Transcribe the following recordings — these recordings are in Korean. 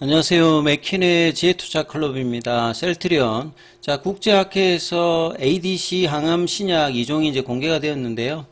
안녕하세요. 맥킨의 지혜투자클럽입니다. 셀트리온. 자, 국제학회에서 ADC 항암 신약 2종이 이제 공개가 되었는데요.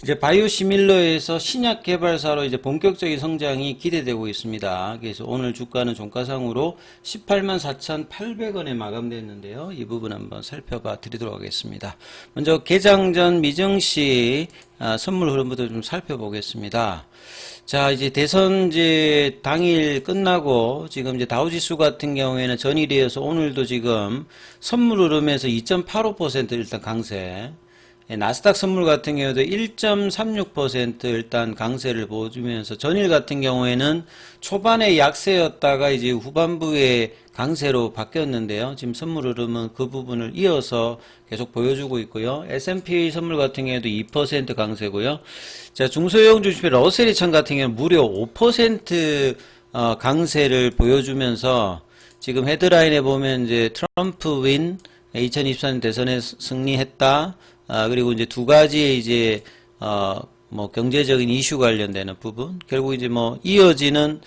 이제 바이오시밀러에서 신약 개발사로 이제 본격적인 성장이 기대되고 있습니다. 그래서 오늘 주가는 종가상으로 184,800원에 마감됐는데요. 이 부분 한번 살펴봐 드리도록 하겠습니다. 먼저 개장 전 미증시 선물 흐름부터 좀 살펴보겠습니다. 자, 이제 대선 이제 당일 끝나고 지금 이제 다우지수 같은 경우에는 전일에 이어서 오늘도 지금 선물 흐름에서 2.85% 일단 강세. 나스닥 선물 같은 경우도 1.36% 일단 강세를 보여주면서 전일 같은 경우에는 초반에 약세였다가 이제 후반부에 강세로 바뀌었는데요. 지금 선물 흐름은 그 부분을 이어서 계속 보여주고 있고요. S&P 선물 같은 경우에도 2% 강세고요. 자, 중소형 주식의 러셀 2000 같은 경우는 무려 5% 강세를 보여주면서 지금 헤드라인에 보면 이제 트럼프 윈 2024년 대선에 승리했다. 그리고 이제 두 가지의 이제 뭐 경제적인 이슈 관련되는 부분, 결국 이제 뭐 이어지는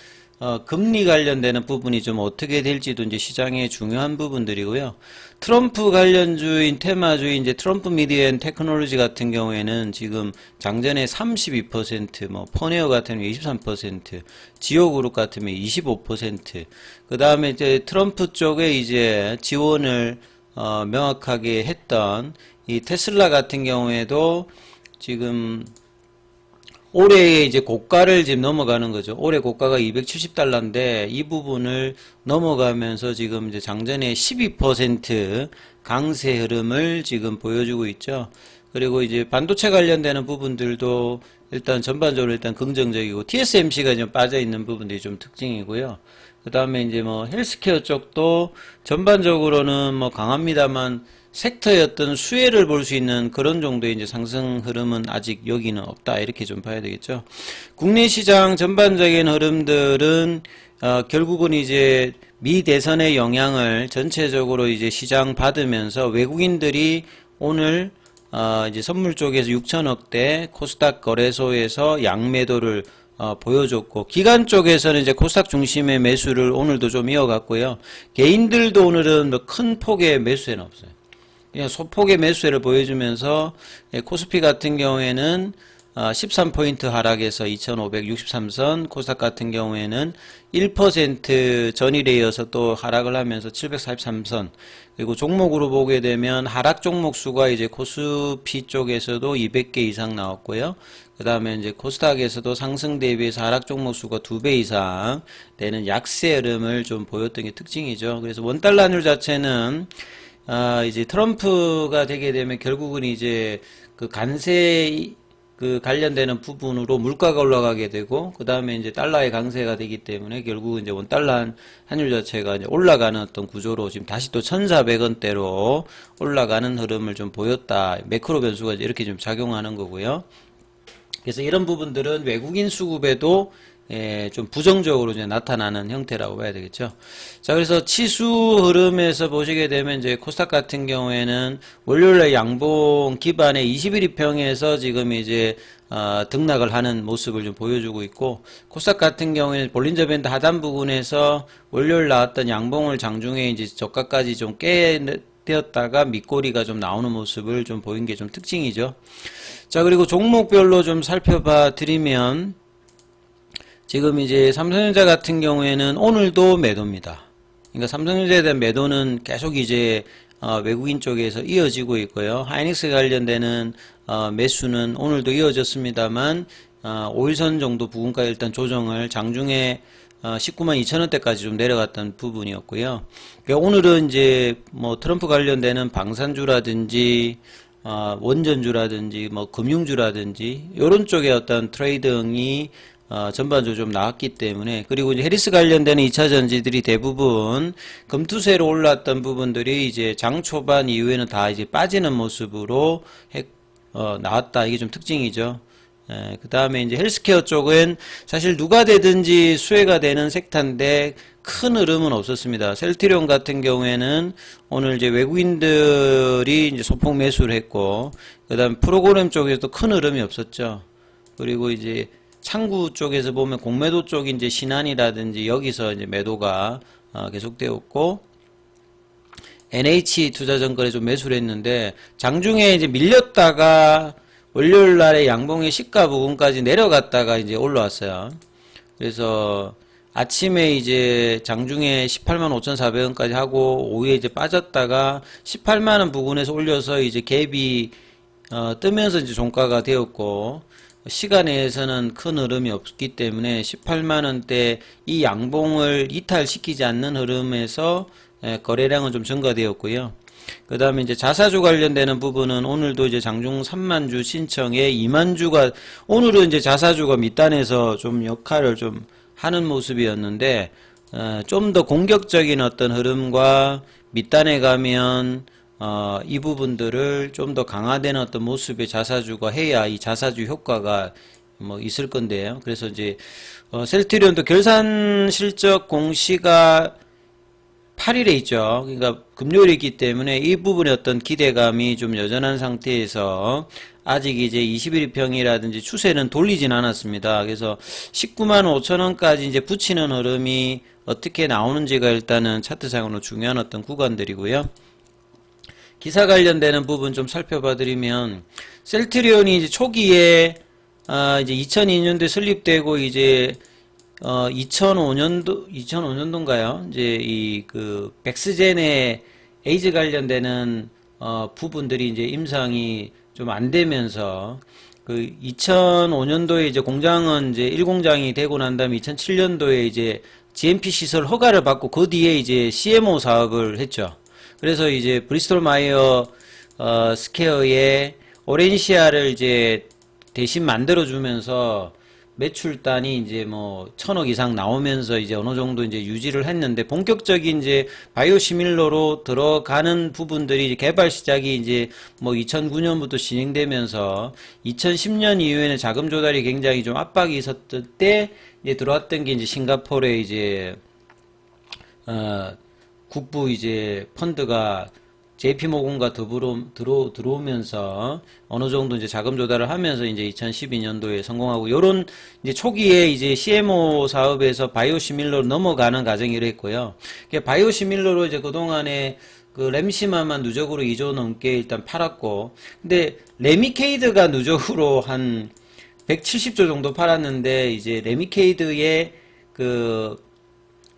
금리 관련되는 부분이 좀 어떻게 될지도 이제 시장의 중요한 부분들이고요. 트럼프 관련주인 테마주인 이제 트럼프 미디어 앤 테크놀로지 같은 경우에는 지금 장전에 32%, 뭐 퍼네어 같으면 23%, 지오그룹 같으면 25%. 그 다음에 이제 트럼프 쪽에 이제 지원을 명확하게 했던 이 테슬라 같은 경우에도 지금 올해의 이제 고가를 지금 넘어가는 거죠. 올해 고가가 270달러인데 이 부분을 넘어가면서 지금 이제 장전에 12% 강세 흐름을 지금 보여주고 있죠. 그리고 이제 반도체 관련되는 부분들도 일단 전반적으로 일단 긍정적이고 TSMC가 좀 빠져 있는 부분들이 좀 특징이고요. 그 다음에 이제 뭐 헬스케어 쪽도 전반적으로는 뭐 강합니다만 섹터의 어떤 수혜를 볼 수 있는 그런 정도의 이제 상승 흐름은 아직 여기는 없다. 이렇게 좀 봐야 되겠죠. 국내 시장 전반적인 흐름들은 결국은 이제 미 대선의 영향을 전체적으로 이제 시장 받으면서 외국인들이 오늘 이제 선물 쪽에서 6천억대 코스닥 거래소에서 양매도를 보여줬고, 기관 쪽에서는 이제 코스닥 중심의 매수를 오늘도 좀 이어갔고요. 개인들도 오늘은 뭐 큰 폭의 매수에는 없어요. 그냥 소폭의 매수를 보여주면서 코스피 같은 경우에는 13포인트 하락해서 2563선, 코스닥 같은 경우에는 1% 전일에 이어서 또 하락을 하면서 743선, 그리고 종목으로 보게 되면 하락 종목 수가 이제 코스피 쪽에서도 200개 이상 나왔고요. 그 다음에 이제 코스닥에서도 상승 대비해서 하락 종목 수가 2배 이상 되는 약세 흐름을 좀 보였던 게 특징이죠. 그래서 원달러 환율 자체는 이제 트럼프가 되게 되면 결국은 이제 그 관세 그 관련되는 부분으로 물가가 올라가게 되고, 그 다음에 이제 달러의 강세가 되기 때문에 결국은 이제 원달러 환율 자체가 이제 올라가는 어떤 구조로 지금 다시 또 1,400원대로 올라가는 흐름을 좀 보였다. 매크로 변수가 이제 이렇게 좀 작용하는 거고요. 그래서 이런 부분들은 외국인 수급에도 좀 부정적으로 이제 나타나는 형태라고 봐야 되겠죠. 자, 그래서 치수 흐름에서 보시게 되면 이제 코스닥 같은 경우에는 월요일날 양봉 기반의 21일평에서 지금 이제 등락을 하는 모습을 좀 보여주고 있고, 코스닥 같은 경우에는 볼린저 밴드 하단 부분에서 월요일 나왔던 양봉을 장중에 이제 저가까지 좀 깨되었다가 밑꼬리가 좀 나오는 모습을 좀 보인 게 좀 특징이죠. 자, 그리고 종목별로 좀 살펴봐 드리면, 지금 이제 삼성전자 같은 경우에는 오늘도 매도입니다. 그러니까 삼성전자에 대한 매도는 계속 이제 외국인 쪽에서 이어지고 있고요. 하이닉스 관련되는 매수는 오늘도 이어졌습니다만 5일선 정도 부근까지 일단 조정을 장중에 19만 2천원대까지 좀 내려갔던 부분이었고요. 그러니까 오늘은 이제 뭐 트럼프 관련되는 방산주라든지 원전주라든지 뭐 금융주라든지 이런 쪽의 어떤 트레이딩이 전반적으로 좀 나왔기 때문에, 그리고 이제 해리스 관련되는 2차 전지들이 대부분 금투세로 올랐던 부분들이 이제 장 초반 이후에는 다 이제 빠지는 모습으로 나왔다. 이게 좀 특징이죠. 그 다음에 이제 헬스케어 쪽은 사실 누가 되든지 수혜가 되는 섹터인데 큰 흐름은 없었습니다. 셀트리온 같은 경우에는 오늘 이제 외국인들이 이제 소폭 매수를 했고, 그 다음에 프로그램 쪽에서도 큰 흐름이 없었죠. 그리고 이제 창구 쪽에서 보면 공매도 쪽 이제 신한이라든지 여기서 이제 매도가 계속되었고, NH투자증권에 좀 매수를 했는데 장중에 이제 밀렸다가 월요일 날에 양봉의 시가 부근까지 내려갔다가 이제 올라왔어요. 그래서 아침에 이제 장중에 18만 5,400원까지 하고 오후에 이제 빠졌다가 18만원 부근에서 올려서 이제 갭이 뜨면서 이제 종가가 되었고, 시간에서는 큰 흐름이 없기 때문에 18만원대 이 양봉을 이탈시키지 않는 흐름에서 거래량은 좀 증가되었고요. 그 다음에 이제 자사주 관련되는 부분은 오늘도 이제 장중 3만주 신청에 2만주가, 오늘은 이제 자사주가 밑단에서 좀 역할을 좀 하는 모습이었는데, 좀 더 공격적인 어떤 흐름과 밑단에 가면 이 부분들을 좀 더 강화되는 어떤 모습의 자사주가 해야 이 자사주 효과가 뭐 있을 건데요. 그래서 이제 셀트리온도 결산 실적 공시가 8일에 있죠. 그러니까 금요일에 있기 때문에 이 부분의 어떤 기대감이 좀 여전한 상태에서 아직 이제 21평이라든지 추세는 돌리진 않았습니다. 그래서 19만 5천원까지 이제 붙이는 흐름이 어떻게 나오는지가 일단은 차트상으로 중요한 어떤 구간들이고요. 기사 관련되는 부분 좀 살펴봐 드리면, 셀트리온이 이제 초기에 이제 2002년도에 설립되고 이제 2005년도인가요? 이제 이 그 백스젠의 에이즈 관련되는 부분들이 이제 임상이 좀 안 되면서, 그 2005년도에 이제 공장은 이제 1공장이 되고 난 다음에 2007년도에 이제 GMP 시설 허가를 받고 그 뒤에 이제 CMO 사업을 했죠. 그래서 이제 브리스톨 마이어 스퀘어의 오렌시아를 이제 대신 만들어 주면서 매출단이 이제 뭐 1,000억 이상 나오면서 이제 어느 정도 이제 유지를 했는데, 본격적인 이제 바이오시밀러로 들어가는 부분들이 이제 개발 시작이 이제 뭐 2009년부터 진행되면서 2010년 이후에는 자금 조달이 굉장히 좀 압박이 있었을 때 이제 들어왔던 게 이제 싱가포르에 이제 국부 이제 펀드가 JP모건과 더불어 들어오면서 어느 정도 이제 자금 조달을 하면서 이제 2012년도에 성공하고, 요런 이제 초기에 이제 CMO 사업에서 바이오시밀러로 넘어가는 과정이라 했고요. 바이오시밀러로 이제 그동안에 그 램시마만 누적으로 2조 넘게 일단 팔았고, 근데 레미케이드가 누적으로 한 170조 정도 팔았는데, 이제 레미케이드의 그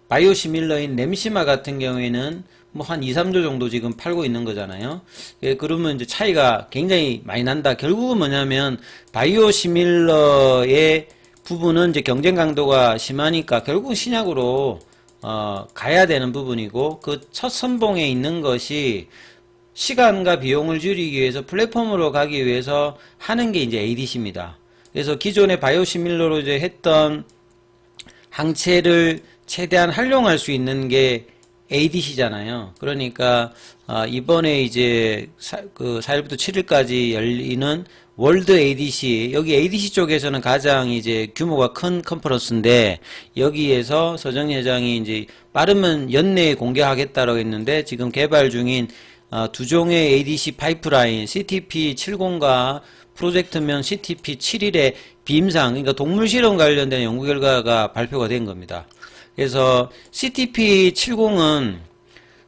바이오시밀러인 램시마 같은 경우에는 뭐 한 2, 3조 정도 지금 팔고 있는 거잖아요. 예, 그러면 이제 차이가 굉장히 많이 난다. 결국은 뭐냐면 바이오시밀러의 부분은 이제 경쟁 강도가 심하니까 결국은 신약으로 가야 되는 부분이고, 그 첫 선봉에 있는 것이 시간과 비용을 줄이기 위해서 플랫폼으로 가기 위해서 하는 게 이제 ADC입니다. 그래서 기존의 바이오시밀러로 이제 했던 항체를 최대한 활용할 수 있는 게 ADC잖아요. 그러니까 이번에 이제 4일부터 7일까지 열리는 월드 ADC, 여기 ADC 쪽에서는 가장 이제 규모가 큰 컨퍼런스인데, 여기에서 서정희 회장이 이제 빠르면 연내에 공개하겠다라고 했는데, 지금 개발 중인 두 종의 ADC 파이프라인 CTP70과 프로젝트명 CTP71의 비임상, 그러니까 동물 실험 관련된 연구 결과가 발표가 된 겁니다. 그래서 CTP70은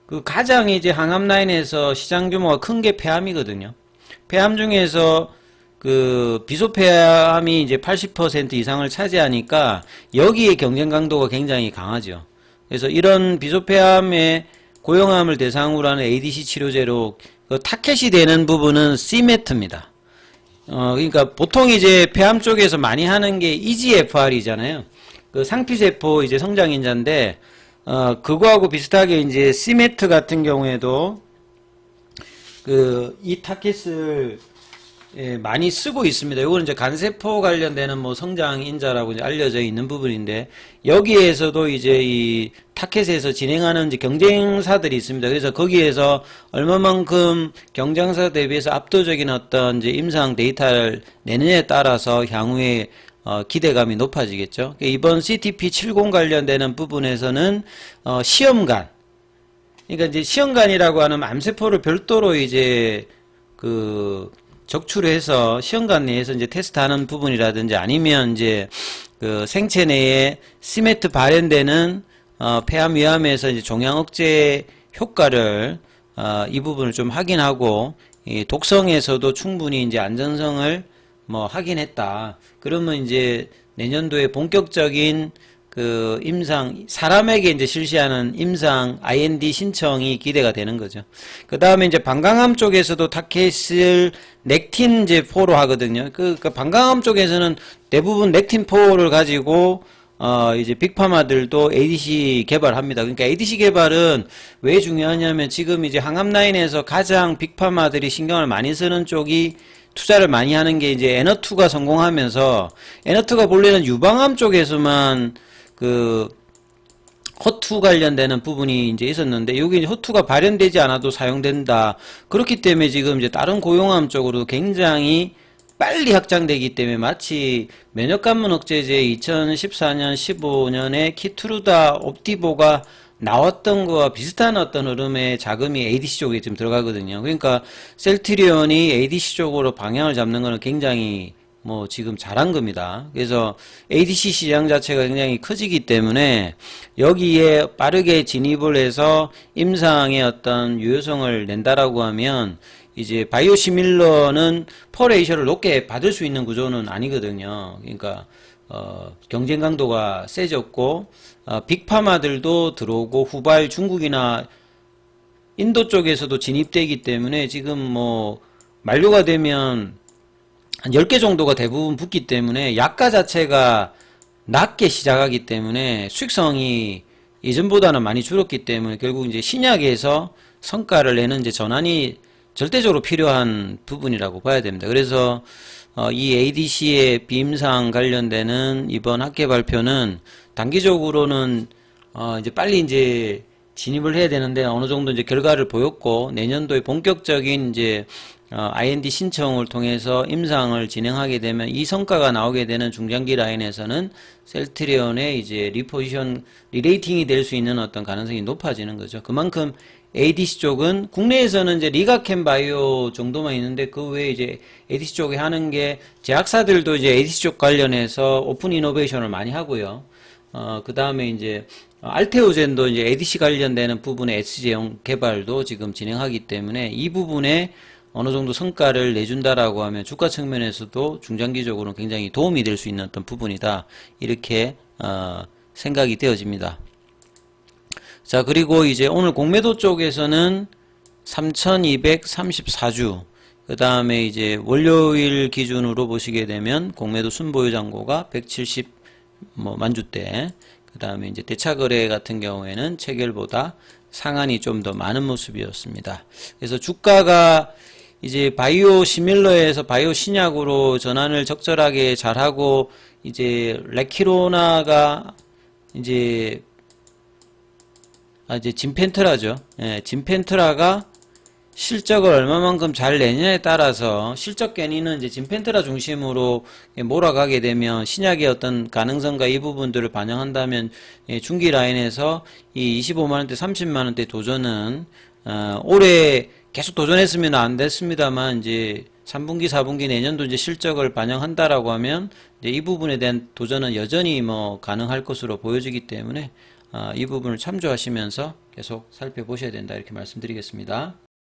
그 가장 이제 항암 라인에서 시장 규모가 큰 게 폐암이거든요. 폐암 중에서 그 비소폐암이 이제 80% 이상을 차지하니까 여기에 경쟁 강도가 굉장히 강하죠. 그래서 이런 비소폐암의 고형암을 대상으로 하는 ADC 치료제로 그 타켓이 되는 부분은 Cmet입니다. 그러니까 보통 이제 폐암 쪽에서 많이 하는 게 EGFR이잖아요. 그 상피세포 이제 성장인자인데, 그거하고 비슷하게 이제 Cmet 같은 경우에도 그 이 타켓을 많이 쓰고 있습니다. 이거는 이제 간세포 관련되는 뭐 성장인자라고 이제 알려져 있는 부분인데, 여기에서도 이제 이 타켓에서 진행하는 이제 경쟁사들이 있습니다. 그래서 거기에서 얼마만큼 경쟁사 대비해서 압도적인 어떤 이제 임상 데이터를 내느냐에 따라서 향후에 기대감이 높아지겠죠. 이번 CTP70 관련되는 부분에서는 시험관, 그러니까 이제 시험관이라고 하는 암세포를 별도로 이제 그 적출해서 시험관 내에서 이제 테스트하는 부분이라든지 아니면 이제 그 생체 내에 시메트 발현되는 폐암 위암에서 이제 종양 억제 효과를 이 부분을 좀 확인하고 이 독성에서도 충분히 이제 안전성을 뭐 확인했다. 그러면 이제 내년도에 본격적인 그 임상, 사람에게 이제 실시하는 임상 IND 신청이 기대가 되는 거죠. 그 다음에 이제 방광암 쪽에서도 타켓을 넥틴 이제 포로 하거든요. 그 방광암 쪽에서는 대부분 넥틴 포를 가지고 이제 빅파마들도 ADC 개발합니다. 그러니까 ADC 개발은 왜 중요하냐면 지금 이제 항암 라인에서 가장 빅파마들이 신경을 많이 쓰는 쪽이 투자를 많이 하는 게 이제 에너2가 성공하면서 에너2가 본래는 유방암 쪽에서만 그 허투 관련되는 부분이 이제 있었는데 여기 이제 허투가 발현되지 않아도 사용된다. 그렇기 때문에 지금 이제 다른 고용암 쪽으로 굉장히 빨리 확장되기 때문에 마치 면역관문 억제제 2014년 15년에 키트루다 옵티보가 나왔던 거와 비슷한 어떤 흐름의 자금이 ADC 쪽에 지금 들어가거든요. 그러니까 셀트리온이 ADC 쪽으로 방향을 잡는 거는 굉장히 뭐 지금 잘한 겁니다. 그래서 ADC 시장 자체가 굉장히 커지기 때문에 여기에 빠르게 진입을 해서 임상의 어떤 유효성을 낸다라고 하면 이제 바이오시밀러는 퍼레이션을 높게 받을 수 있는 구조는 아니거든요. 그러니까 경쟁 강도가 세졌고 빅파마들도 들어오고 후발 중국이나 인도 쪽에서도 진입되기 때문에 지금 뭐 만료가 되면 한 10개 정도가 대부분 붙기 때문에 약가 자체가 낮게 시작하기 때문에 수익성이 예전보다는 많이 줄었기 때문에 결국 이제 신약에서 성과를 내는 이제 전환이 절대적으로 필요한 부분이라고 봐야 됩니다. 그래서 이 ADC의 비임상 관련되는 이번 학계 발표는 단기적으로는 이제 빨리 이제 진입을 해야 되는데 어느 정도 이제 결과를 보였고 내년도에 본격적인 이제 IND 신청을 통해서 임상을 진행하게 되면 이 성과가 나오게 되는 중장기 라인에서는 셀트리온의 이제 리포지션 리레이팅이 될 수 있는 어떤 가능성이 높아지는 거죠. 그만큼 ADC 쪽은 국내에서는 이제 리가캠 바이오 정도만 있는데 그 외에 이제 ADC 쪽에 하는 게 제약사들도 이제 ADC 쪽 관련해서 오픈 이노베이션을 많이 하고요. 그 다음에 이제 알테오젠도 이제 ADC 관련되는 부분의 SG용 개발도 지금 진행하기 때문에 이 부분에 어느 정도 성과를 내준다라고 하면 주가 측면에서도 중장기적으로는 굉장히 도움이 될 수 있는 어떤 부분이다. 이렇게 생각이 되어집니다. 자, 그리고 이제 오늘 공매도 쪽에서는 3,234주, 그 다음에 이제 월요일 기준으로 보시게 되면 공매도 순보유 잔고가 170만 주대, 그 다음에 이제 대차거래 같은 경우에는 체결보다 상한이 좀 더 많은 모습이었습니다. 그래서 주가가 이제 바이오 시밀러에서 바이오 신약으로 전환을 적절하게 잘하고 이제 레키로나가 이제 진펜트라죠. 예, 진펜트라가 실적을 얼마만큼 잘 내냐에 따라서 실적 괜히는 이제 진펜트라 중심으로 몰아가게 되면 신약의 어떤 가능성과 이 부분들을 반영한다면 중기 라인에서 이 25만원대 30만원대 도전은 올해 계속 도전했으면 안 됐습니다만 이제 3분기 4분기 내년도 이제 실적을 반영한다라고 하면 이제 이 부분에 대한 도전은 여전히 뭐 가능할 것으로 보여지기 때문에 이 부분을 참조하시면서 계속 살펴보셔야 된다 이렇게 말씀드리겠습니다.